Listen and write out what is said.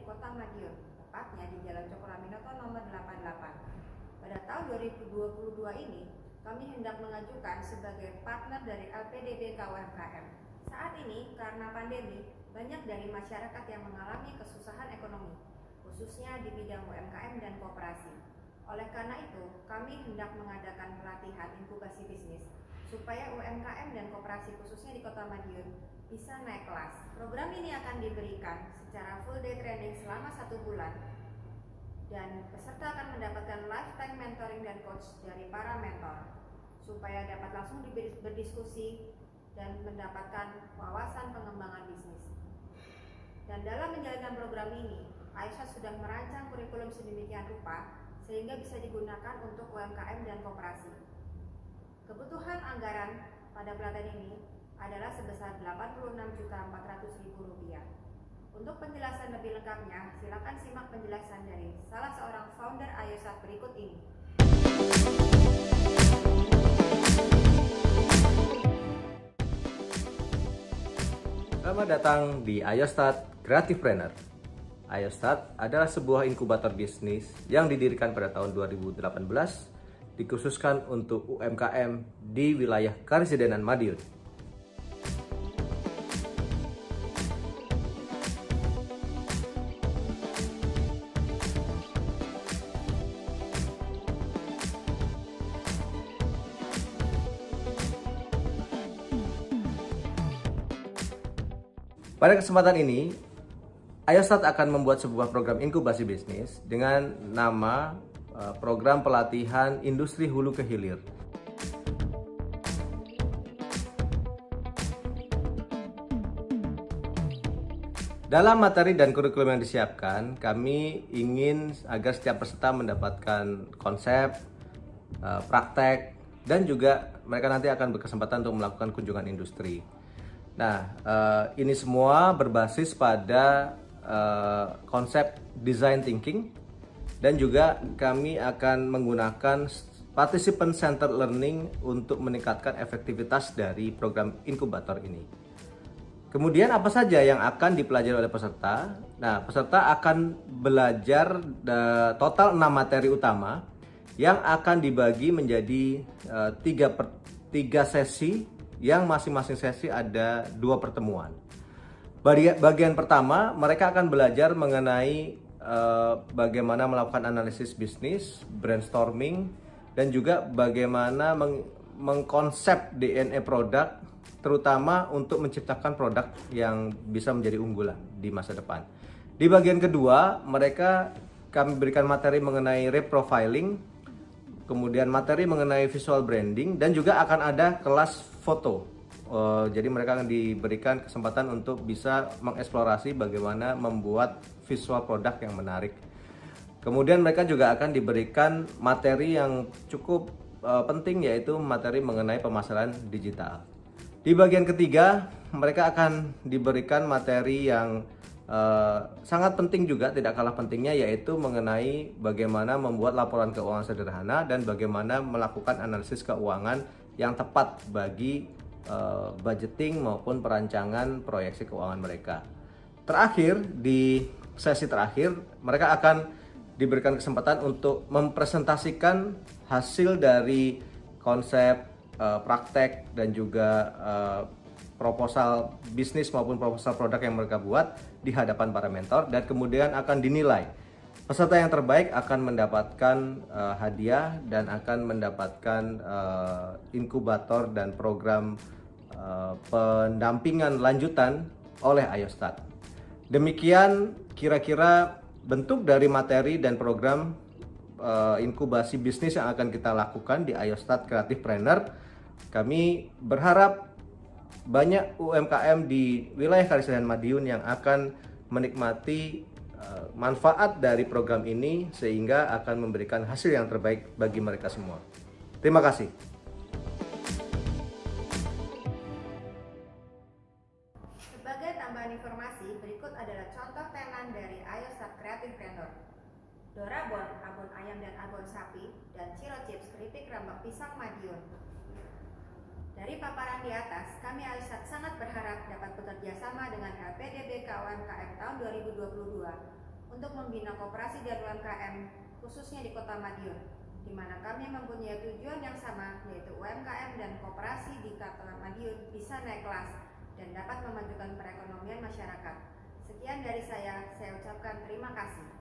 Kota Madiun, tepatnya di Jalan Cokroaminoto nomor 88. Pada tahun 2022 ini, kami hendak mengajukan sebagai partner dari LPDB KUMKM. Saat ini, karena pandemi, banyak dari masyarakat yang mengalami kesusahan ekonomi, khususnya di bidang UMKM dan koperasi. Oleh karena itu, kami hendak mengadakan pelatihan inkubasi bisnis supaya UMKM dan koperasi khususnya di Kota Madiun bisa naik kelas. Program ini akan diberikan secara full day training selama 1 bulan dan peserta akan mendapatkan lifetime mentoring dan coach dari para mentor supaya dapat langsung berdiskusi dan mendapatkan wawasan pengembangan bisnis. Dan dalam menjalankan program ini, Aisyah sudah merancang kurikulum sedemikian rupa sehingga bisa digunakan untuk UMKM dan koperasi. Kebutuhan anggaran pada pelatihan ini adalah sebesar Rp86.400.000. Untuk penjelasan lebih lengkapnya, silakan simak penjelasan dari salah seorang founder Ayosat berikut ini. Selamat datang di Ayostat Creative Planner. Ayostat adalah sebuah inkubator bisnis yang didirikan pada tahun 2018, dikhususkan untuk UMKM di wilayah Karesidenan Madiun. Pada kesempatan ini, Ayostat akan membuat sebuah program inkubasi bisnis dengan nama Program Pelatihan Industri Hulu ke Hilir. Dalam materi dan kurikulum yang disiapkan, kami ingin agar setiap peserta mendapatkan konsep, praktek, dan juga mereka nanti akan berkesempatan untuk melakukan kunjungan industri. Nah, ini semua berbasis pada konsep design thinking, dan juga kami akan menggunakan participant centered learning untuk meningkatkan efektivitas dari program inkubator ini. Kemudian apa saja yang akan dipelajari oleh peserta? Nah, peserta akan belajar total 6 materi utama yang akan dibagi menjadi 3 sesi, yang masing-masing sesi ada 2 pertemuan. Bagian pertama, mereka akan belajar mengenai bagaimana melakukan analisis bisnis, brainstorming, dan juga bagaimana mengkonsep DNA produk, terutama untuk menciptakan produk yang bisa menjadi unggulan di masa depan. Di bagian kedua, kami berikan materi mengenai reprofiling, kemudian materi mengenai visual branding, dan juga akan ada kelas foto. Jadi mereka akan diberikan kesempatan untuk bisa mengeksplorasi bagaimana membuat visual produk yang menarik. Kemudian mereka juga akan diberikan materi yang cukup penting, yaitu materi mengenai pemasaran digital. Di bagian ketiga, mereka akan diberikan materi yang sangat penting juga, tidak kalah pentingnya, yaitu mengenai bagaimana membuat laporan keuangan sederhana dan bagaimana melakukan analisis keuangan yang tepat bagi budgeting maupun perancangan proyeksi keuangan mereka. Terakhir, di sesi terakhir, mereka akan diberikan kesempatan untuk mempresentasikan hasil dari konsep, praktek, dan juga proposal bisnis maupun proposal produk yang mereka buat di hadapan para mentor, dan kemudian akan dinilai. Peserta yang terbaik akan mendapatkan hadiah dan akan mendapatkan inkubator dan program pendampingan lanjutan oleh Ayostat. Demikian kira-kira bentuk dari materi dan program inkubasi bisnis yang akan kita lakukan di Ayostat Creative Planner. Kami berharap banyak UMKM di wilayah Karesidenan Madiun yang akan menikmati manfaat dari program ini, sehingga akan memberikan hasil yang terbaik bagi mereka semua. Terima kasih. Sebagai tambahan informasi, berikut adalah contoh tenan dari Ayosat Creative Planner. Dorabon, abon ayam dan abon sapi, dan Ciro Chips keripik rambak pisang Madiun. Dari paparan di atas, kami Ayosat sangat berharap dapat bekerja sama dengan LPDB KUMKM tahun 2022 untuk membina koperasi dan UMKM khususnya di Kota Madiun, di mana kami mempunyai tujuan yang sama, yaitu UMKM dan koperasi di Kota Madiun bisa naik kelas dan dapat memajukan perekonomian masyarakat. Sekian dari saya ucapkan terima kasih.